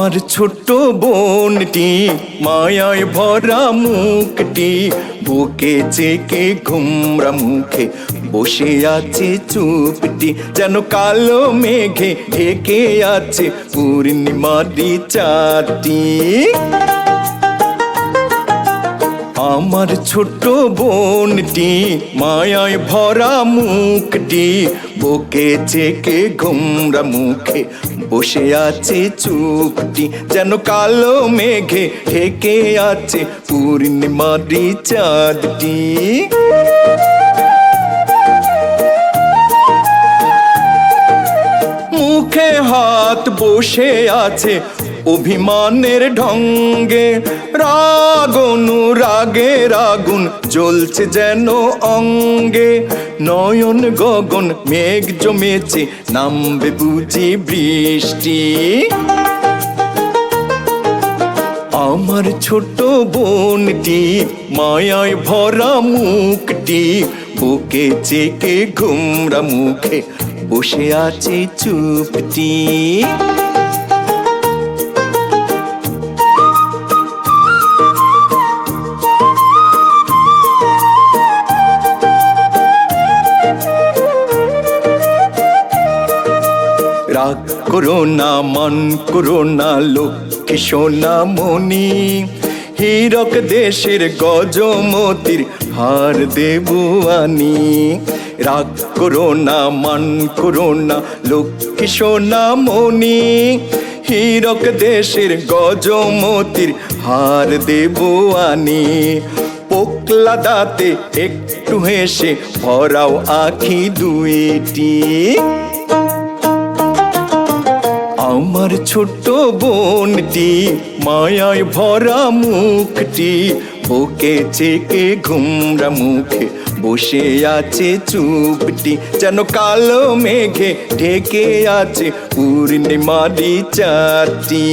আমার ছোট্ট বোনটি মায়ায় ভরা মুখটি বুকে চেকে ঘুমরা মুখে বসে আছে চুপটি, যেন কালো মেঘে ঢেকে আছে পূর্ণিমারি চাঁদটি। আমার ছোট্ট বোনটি মায়ায় ভরা মুখটি বুকে চেকে ঘুমরা মুখে বসে আছে চুপটি, যেন কালো মেঘে ঢেকে আছে পূর্ণিমারি চাঁদটি। মুখে হাত বসে আছে অভিমানের ঢঙ্গে, রাগের আগুন জ্বলছে যেন অঙ্গে। নয়ন গগন মেঘ জমেছে, নামবে বুঝি বৃষ্টি। আমার ছোট্ট বোনটি মায়ায় ভরা মুখটি বুকে চেকে ঘুমরা মুখে বসে আছে চুপটি। রাগ করো না, মান করো না লক্ষ্মী সোনা মনি, হীরক দেশের গজমতির হার দেবো আনি। রাগ করো না, মান করো না লক্ষ্মী সোনা মনি, হীরক দেশের গজমতির হার দেবো আনি। পোকলা দাঁতে একটু হেসে ভরাও আঁখি দুইটি। আমার ছোট্ট বোনটি মায়ায় ভরা মুখটি বুকে চেকে ঘুমরা মুখে বসে আছে চুপটি, যেন কালো মেঘে ঢেকে আছে পূর্ণিমারি চাঁদটি।